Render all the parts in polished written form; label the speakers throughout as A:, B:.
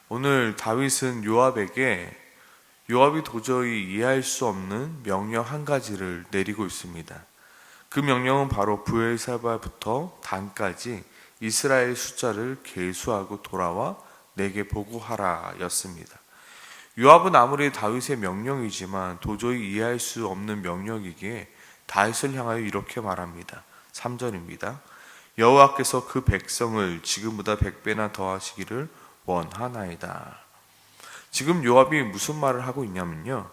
A: 오늘 다윗은 요압이 도저히 이해할 수 없는 명령 한 가지를 내리고 있습니다. 그 명령은 바로 브엘사바부터 단까지 이스라엘 숫자를 계수하고 돌아와 내게 보고하라 였습니다. 요압은 아무리 다윗의 명령이지만 도저히 이해할 수 없는 명령이기에 다윗을 향하여 이렇게 말합니다. 3절입니다. 여호와께서 그 백성을 지금보다 100배나 더하시기를 원하나이다. 지금 요압이 무슨 말을 하고 있냐면요,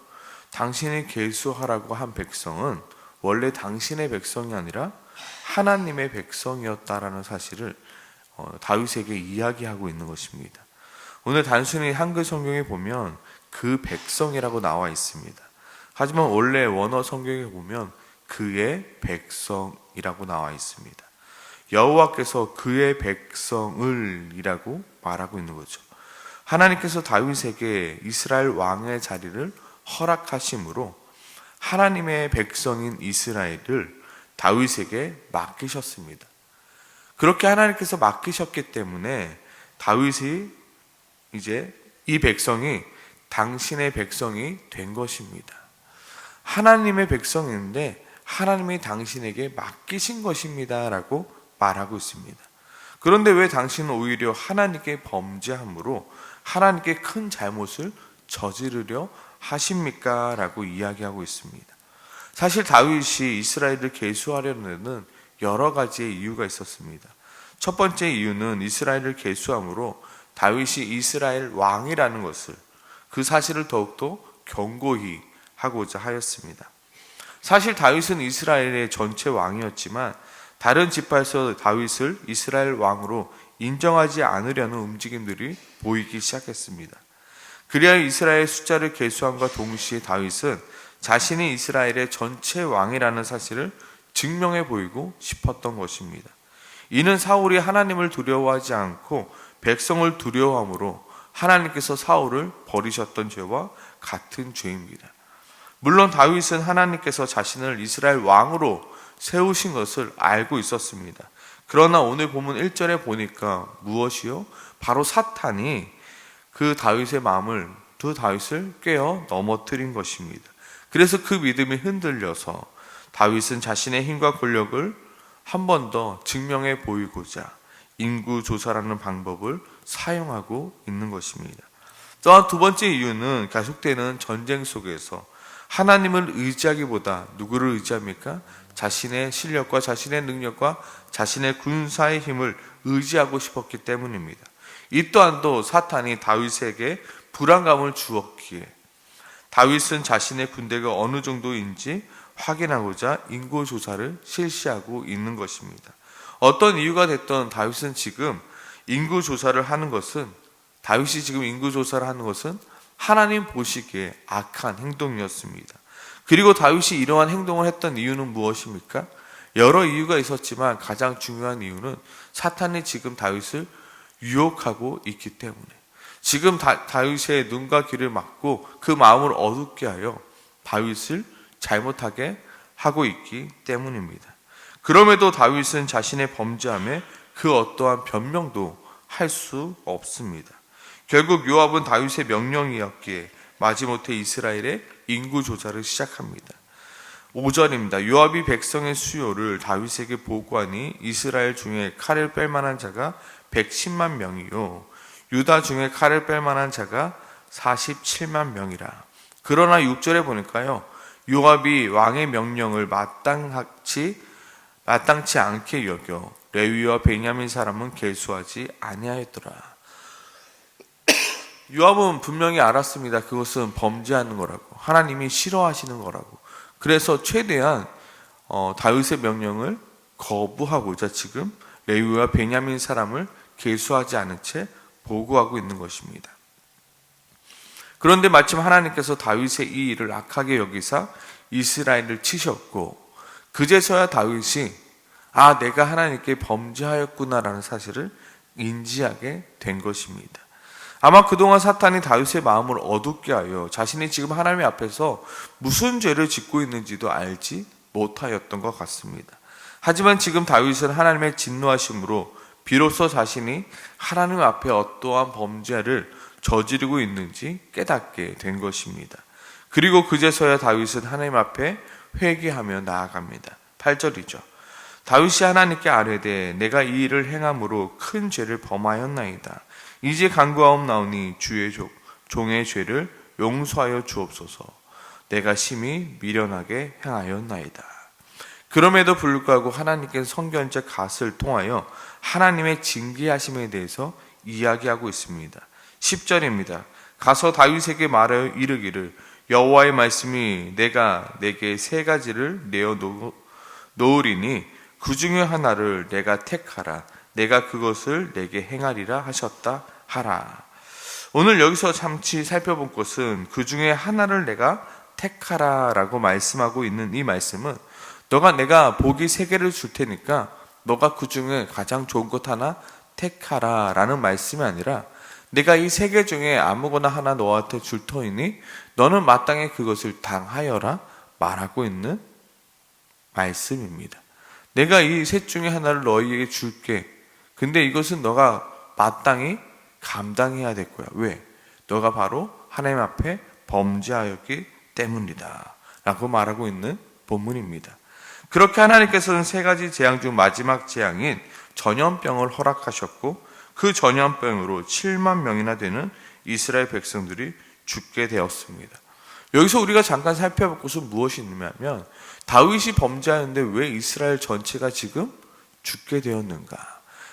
A: 당신이 계수하라고 한 백성은 원래 당신의 백성이 아니라 하나님의 백성이었다라는 사실을 다윗에게 이야기하고 있는 것입니다. 오늘 단순히 한글 성경에 보면 그 백성이라고 나와 있습니다. 하지만 원래 원어 성경에 보면 그의 백성이라고 나와 있습니다. 여호와께서 그의 백성을 이라고 말하고 있는 거죠. 하나님께서 다윗에게 이스라엘 왕의 자리를 허락하심으로 하나님의 백성인 이스라엘을 다윗에게 맡기셨습니다. 그렇게 하나님께서 맡기셨기 때문에 다윗이 이제 이 백성이 당신의 백성이 된 것입니다. 하나님의 백성인데 하나님이 당신에게 맡기신 것입니다 라고 말하고 있습니다. 그런데 왜 당신은 오히려 하나님께 범죄함으로 하나님께 큰 잘못을 저지르려 하십니까? 라고 이야기하고 있습니다. 사실 다윗이 이스라엘을 계수하려는 데는 여러 가지의 이유가 있었습니다. 첫 번째 이유는 이스라엘을 계수함으로 다윗이 이스라엘 왕이라는 것을, 그 사실을 더욱더 견고히 하고자 하였습니다. 사실 다윗은 이스라엘의 전체 왕이었지만 다른 지파에서 다윗을 이스라엘 왕으로 인정하지 않으려는 움직임들이 보이기 시작했습니다. 그리하여 이스라엘 숫자를 계수함과 동시에 다윗은 자신이 이스라엘의 전체 왕이라는 사실을 증명해 보이고 싶었던 것입니다. 이는 사울이 하나님을 두려워하지 않고 백성을 두려워함으로 하나님께서 사울을 버리셨던 죄와 같은 죄입니다. 물론 다윗은 하나님께서 자신을 이스라엘 왕으로 세우신 것을 알고 있었습니다. 그러나 오늘 본문 1절에 보니까 무엇이요? 바로 사탄이 그 다윗을 꿰어 넘어뜨린 것입니다. 그래서 그 믿음이 흔들려서 다윗은 자신의 힘과 권력을 한 번 더 증명해 보이고자 인구조사라는 방법을 사용하고 있는 것입니다. 또한 두 번째 이유는 계속되는 전쟁 속에서 하나님을 의지하기보다 누구를 의지합니까? 자신의 실력과 자신의 능력과 자신의 군사의 힘을 의지하고 싶었기 때문입니다. 이 또한도 사탄이 다윗에게 불안감을 주었기에 다윗은 자신의 군대가 어느 정도인지 확인하고자 인구조사를 실시하고 있는 것입니다. 어떤 이유가 됐던 다윗이 지금 인구조사를 하는 것은 하나님 보시기에 악한 행동이었습니다. 그리고 다윗이 이러한 행동을 했던 이유는 무엇입니까? 여러 이유가 있었지만 가장 중요한 이유는 사탄이 지금 다윗을 유혹하고 있기 때문에, 지금 다윗의 눈과 귀를 막고 그 마음을 어둡게 하여 다윗을 잘못하게 하고 있기 때문입니다. 그럼에도 다윗은 자신의 범죄함에 그 어떠한 변명도 할 수 없습니다. 결국 요압은 다윗의 명령이었기에 마지못해 이스라엘의 인구조사를 시작합니다. 5절입니다. 요압이 백성의 수요를 다윗에게 보고하니 이스라엘 중에 칼을 뺄 만한 자가 110만 명이요 유다 중에 칼을 뺄 만한 자가 47만 명이라. 그러나 6절에 보니까요, 요압이 왕의 명령을 마땅치 않게 여겨 레위와 베냐민 사람은 계수하지 아니하였더라. 요압은 분명히 알았습니다. 그것은 범죄하는 거라고, 하나님이 싫어하시는 거라고. 그래서 최대한 다윗의 명령을 거부하고자 지금 레위와 베냐민 사람을 계수하지 않은 채 보고하고 있는 것입니다. 그런데 마침 하나님께서 다윗의 이 일을 악하게 여기사 이스라엘을 치셨고, 그제서야 다윗이 내가 하나님께 범죄하였구나라는 사실을 인지하게 된 것입니다. 아마 그동안 사탄이 다윗의 마음을 어둡게 하여 자신이 지금 하나님 앞에서 무슨 죄를 짓고 있는지도 알지 못하였던 것 같습니다. 하지만 지금 다윗은 하나님의 진노하심으로 비로소 자신이 하나님 앞에 어떠한 범죄를 저지르고 있는지 깨닫게 된 것입니다. 그리고 그제서야 다윗은 하나님 앞에 회개하며 나아갑니다. 8절이죠. 다윗이 하나님께 아뢰되 내가 이 일을 행함으로 큰 죄를 범하였나이다. 이제 간구하옵나오니 주의 종의 죄를 용서하여 주옵소서. 내가 심히 미련하게 행하였나이다. 그럼에도 불구하고 하나님께서 성경책 갓을 통하여 하나님의 징계하심에 대해서 이야기하고 있습니다. 10절입니다. 가서 다윗에게 말하여 이르기를 여호와의 말씀이 내가 내게 세 가지를 내어 놓으리니 그 중에 하나를 내가 택하라. 내가 그것을 내게 행하리라 하셨다 하라. 오늘 여기서 잠시 살펴본 것은 그 중에 하나를 내가 택하라 라고 말씀하고 있는 이 말씀은 내가 보기 세 개를 줄 테니까 너가 그 중에 가장 좋은 것 하나 택하라 라는 말씀이 아니라 내가 이 세 개 중에 아무거나 하나 너한테 줄 터이니 너는 마땅히 그것을 당하여라 말하고 있는 말씀입니다. 내가 이 셋 중에 하나를 너희에게 줄게. 근데 이것은 너가 마땅히 감당해야 될 거야. 왜? 너가 바로 하나님 앞에 범죄하였기 때문이다 라고 말하고 있는 본문입니다. 그렇게 하나님께서는 세 가지 재앙 중 마지막 재앙인 전염병을 허락하셨고 그 전염병으로 7만 명이나 되는 이스라엘 백성들이 죽게 되었습니다. 여기서 우리가 잠깐 살펴볼 것은 무엇이 있냐면 다윗이 범죄하였는데 왜 이스라엘 전체가 지금 죽게 되었는가?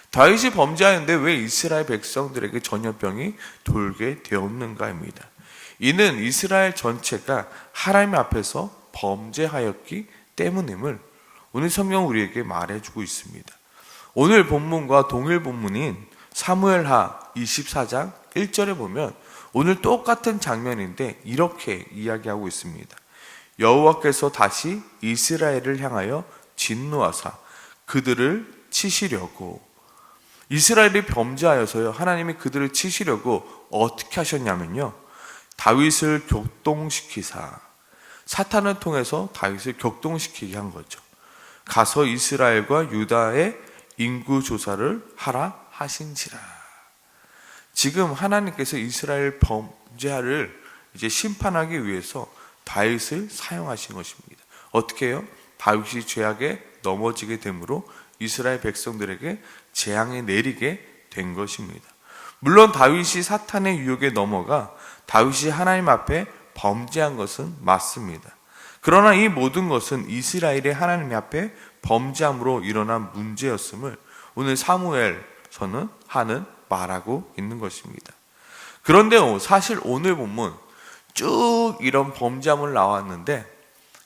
A: 다윗이 범죄하였는데 왜 이스라엘 백성들에게 전염병이 돌게 되었는가입니다. 이는 이스라엘 전체가 하나님 앞에서 범죄하였기 때문임을 오늘 성경 우리에게 말해주고 있습니다. 오늘 본문과 동일 본문인 사무엘하 24장 1절에 보면 오늘 똑같은 장면인데 이렇게 이야기하고 있습니다. 여호와께서 다시 이스라엘을 향하여 진노하사 그들을 치시려고, 이스라엘이 범죄하여서요 하나님이 그들을 치시려고 어떻게 하셨냐면요, 다윗을 격동시키사, 사탄을 통해서 다윗을 격동시키게 한 거죠. 가서 이스라엘과 유다의 인구 조사를 하라 하신지라. 지금 하나님께서 이스라엘 범죄를 이제 심판하기 위해서 다윗을 사용하신 것입니다. 어떻게 해요? 다윗이 죄악에 넘어지게 되므로 이스라엘 백성들에게 재앙이 내리게 된 것입니다. 물론 다윗이 사탄의 유혹에 넘어가 다윗이 하나님 앞에 범죄한 것은 맞습니다. 그러나 이 모든 것은 이스라엘이 하나님 앞에 범죄함으로 일어난 문제였음을 오늘 사무엘서는 말하고 있는 것입니다. 그런데 사실 오늘 본문 쭉 이런 범죄함을 나왔는데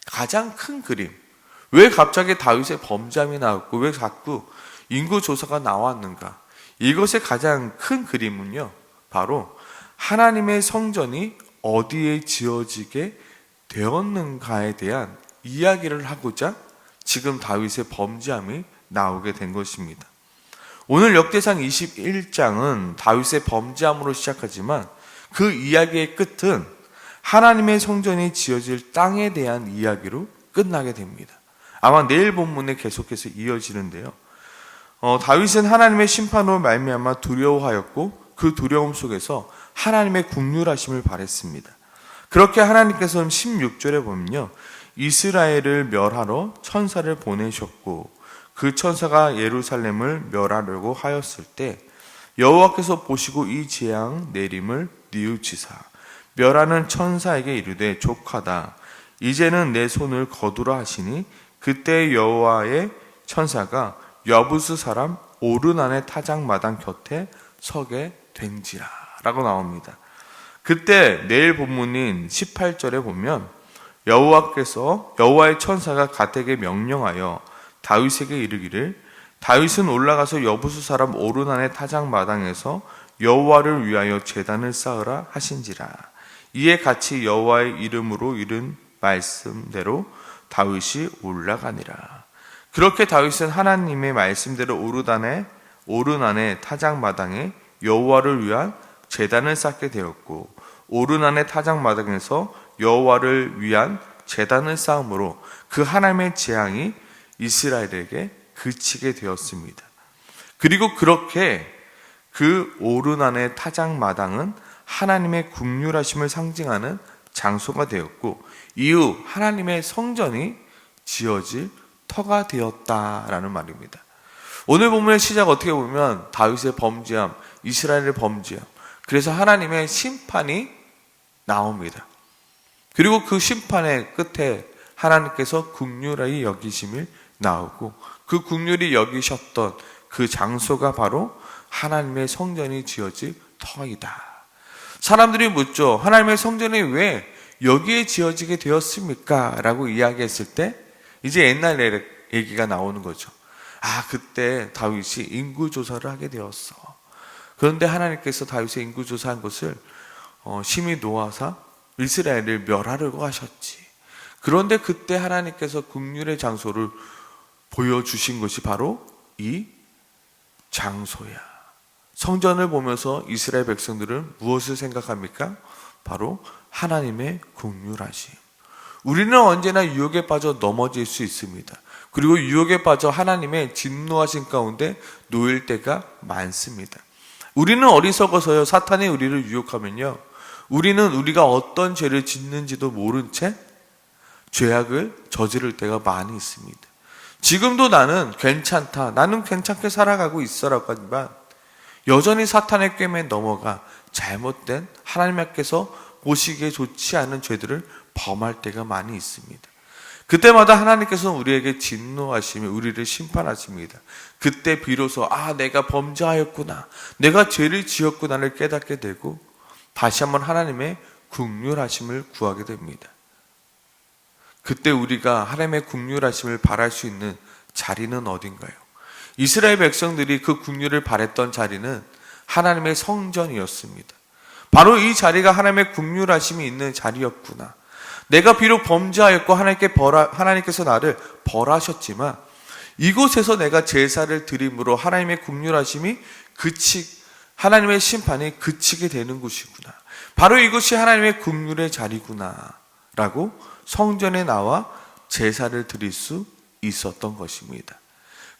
A: 가장 큰 그림, 왜 갑자기 다윗의 범죄함이 나왔고 왜 자꾸 인구조사가 나왔는가? 이것의 가장 큰 그림은요, 바로 하나님의 성전이 어디에 지어지게 되었는가에 대한 이야기를 하고자 지금 다윗의 범죄함이 나오게 된 것입니다. 오늘 역대상 21장은 다윗의 범죄함으로 시작하지만 그 이야기의 끝은 하나님의 성전이 지어질 땅에 대한 이야기로 끝나게 됩니다. 아마 내일 본문에 계속해서 이어지는데요. 다윗은 하나님의 심판으로 말미암아 두려워하였고 그 두려움 속에서 하나님의 긍휼하심을 바랬습니다. 그렇게 하나님께서는 16절에 보면요, 이스라엘을 멸하러 천사를 보내셨고 그 천사가 예루살렘을 멸하려고 하였을 때 여호와께서 보시고 이 재앙 내림을 뉘우치사 멸하는 천사에게 이르되 족하다, 이제는 내 손을 거두라 하시니 그때 여호와의 천사가 여부스 사람 오르난의 타작마당 곁에 서게 된지라 라고 나옵니다. 그때 내일 본문인 18절에 보면 여호와의 천사가 갓에게 명령하여 다윗에게 이르기를 다윗은 올라가서 여부스 사람 오르난의 타작마당에서 여호와를 위하여 제단을 쌓으라 하신지라. 이에 같이 여호와의 이름으로 이른 말씀대로 다윗이 올라가니라. 그렇게 다윗은 하나님의 말씀대로 오르난의 타작마당에 여호와를 위한 제단을 쌓게 되었고 오르난의 타작마당에서 여호와를 위한 제단을 쌓음으로 그 하나님의 재앙이 이스라엘에게 그치게 되었습니다. 그리고 그렇게 그 오르난의 타작마당은 하나님의 긍휼하심을 상징하는 장소가 되었고, 이후 하나님의 성전이 지어질 터가 되었다라는 말입니다. 오늘 본문의 시작 어떻게 보면 다윗의 범죄함, 이스라엘의 범죄함, 그래서 하나님의 심판이 나옵니다. 그리고 그 심판의 끝에 하나님께서 긍휼히 여기심을 나오고, 그 긍휼히 여기셨던 그 장소가 바로 하나님의 성전이 지어질 터이다. 사람들이 묻죠. 하나님의 성전이 왜 여기에 지어지게 되었습니까? 라고 이야기했을 때 이제 옛날 얘기가 나오는 거죠. 그때 다윗이 인구조사를 하게 되었어. 그런데 하나님께서 다윗의 인구조사한 것을 심히 노하사 이스라엘을 멸하려고 하셨지. 그런데 그때 하나님께서 긍휼의 장소를 보여주신 것이 바로 이 장소야. 성전을 보면서 이스라엘 백성들은 무엇을 생각합니까? 바로 하나님의 긍휼하심. 우리는 언제나 유혹에 빠져 넘어질 수 있습니다. 그리고 유혹에 빠져 하나님의 진노하심 가운데 놓일 때가 많습니다. 우리는 어리석어서요, 사탄이 우리를 유혹하면요, 우리는 우리가 어떤 죄를 짓는지도 모른 채 죄악을 저지를 때가 많이 있습니다. 지금도 나는 괜찮다, 나는 괜찮게 살아가고 있어라고 하지만 여전히 사탄의 꿰매에 넘어가 잘못된 하나님께서 보시기에 좋지 않은 죄들을 범할 때가 많이 있습니다. 그때마다 하나님께서는 우리에게 진노하시며 우리를 심판하십니다. 그때 비로소 내가 범죄하였구나, 내가 죄를 지었구나를 깨닫게 되고 다시 한번 하나님의 긍휼하심을 구하게 됩니다. 그때 우리가 하나님의 긍휼하심을 바랄 수 있는 자리는 어딘가요? 이스라엘 백성들이 그 긍휼을 바랬던 자리는 하나님의 성전이었습니다. 바로 이 자리가 하나님의 긍휼하심이 있는 자리였구나. 내가 비록 범죄하였고 하나님께서 나를 벌하셨지만 이곳에서 내가 제사를 드림으로 하나님의 긍휼하심이 하나님의 심판이 그치게 되는 곳이구나. 바로 이것이 하나님의 긍휼의 자리구나 라고 성전에 나와 제사를 드릴 수 있었던 것입니다.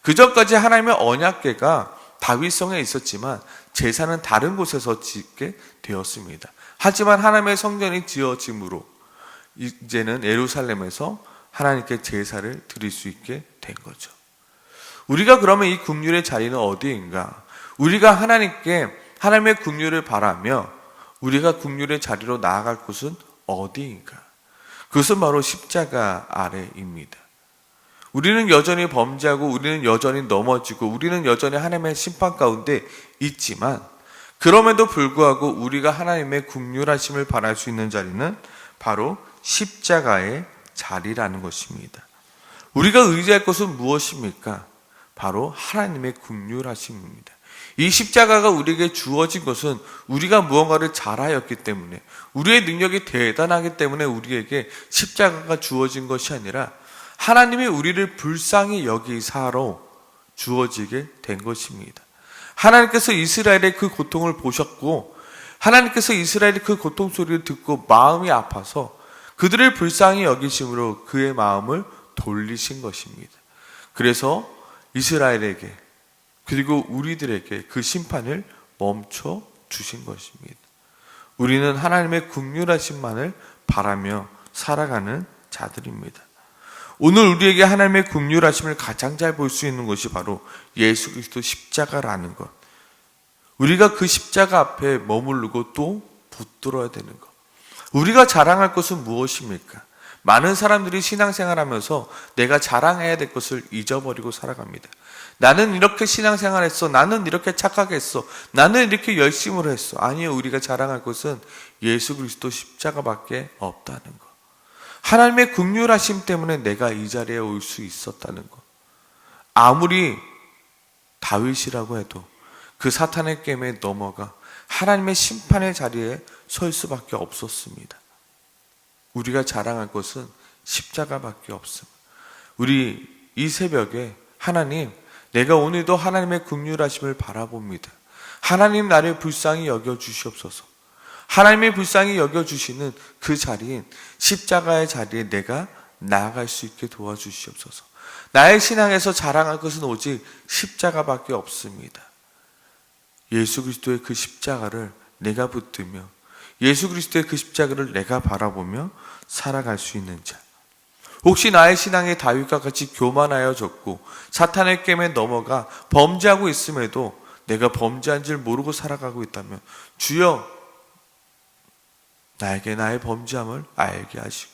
A: 그전까지 하나님의 언약궤가 다윗성에 있었지만 제사는 다른 곳에서 짓게 되었습니다. 하지만 하나님의 성전이 지어짐으로 이제는 예루살렘에서 하나님께 제사를 드릴 수 있게 된 거죠. 우리가 그러면 이 긍휼의 자리는 어디인가? 우리가 하나님의 긍휼을 바라며 우리가 긍휼의 자리로 나아갈 곳은 어디인가? 그것은 바로 십자가 아래입니다. 우리는 여전히 범죄하고 우리는 여전히 넘어지고 우리는 여전히 하나님의 심판 가운데 있지만, 그럼에도 불구하고 우리가 하나님의 긍휼하심을 바랄 수 있는 자리는 바로 십자가의 자리라는 것입니다. 우리가 의지할 것은 무엇입니까? 바로 하나님의 긍휼하심입니다. 이 십자가가 우리에게 주어진 것은 우리가 무언가를 잘하였기 때문에, 우리의 능력이 대단하기 때문에 우리에게 십자가가 주어진 것이 아니라 하나님이 우리를 불쌍히 여기사로 주어지게 된 것입니다. 하나님께서 이스라엘의 그 고통을 보셨고, 하나님께서 이스라엘의 그 고통 소리를 듣고 마음이 아파서 그들을 불쌍히 여기심으로 그의 마음을 돌리신 것입니다. 그래서 이스라엘에게 그리고 우리들에게 그 심판을 멈춰 주신 것입니다. 우리는 하나님의 긍휼하심만을 바라며 살아가는 자들입니다. 오늘 우리에게 하나님의 긍휼하심을 가장 잘 볼 수 있는 것이 바로 예수 그리스도 십자가라는 것. 우리가 그 십자가 앞에 머무르고 또 붙들어야 되는 것. 우리가 자랑할 것은 무엇입니까? 많은 사람들이 신앙생활하면서 내가 자랑해야 될 것을 잊어버리고 살아갑니다. 나는 이렇게 신앙생활했어. 나는 이렇게 착하게 했어. 나는 이렇게 열심으로 했어. 아니요, 우리가 자랑할 것은 예수 그리스도 십자가밖에 없다는 것. 하나님의 긍휼하심 때문에 내가 이 자리에 올 수 있었다는 것. 아무리 다윗이라고 해도 그 사탄의 깸에 넘어가 하나님의 심판의 자리에 설 수밖에 없었습니다. 우리가 자랑할 것은 십자가밖에 없습니다. 우리 이 새벽에 하나님, 내가 오늘도 하나님의 긍휼하심을 바라봅니다. 하나님, 나를 불쌍히 여겨주시옵소서. 하나님의 불쌍히 여겨주시는 그 자리인 십자가의 자리에 내가 나아갈 수 있게 도와주시옵소서. 나의 신앙에서 자랑할 것은 오직 십자가밖에 없습니다. 예수 그리스도의 그 십자가를 내가 붙들며 예수 그리스도의 그 십자가를 내가 바라보며 살아갈 수 있는 자. 혹시 나의 신앙이 다윗과 같이 교만하여졌고 사탄의 깸에 넘어가 범죄하고 있음에도 내가 범죄한 줄 모르고 살아가고 있다면 주여 나에게 나의 범죄함을 알게 하시고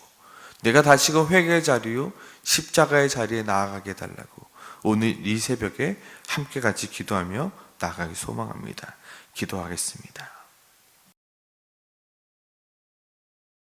A: 내가 다시금 회개의 자리요 십자가의 자리에 나아가게 해달라고 오늘 이 새벽에 함께 같이 기도하며 나아가기 소망합니다. 기도하겠습니다.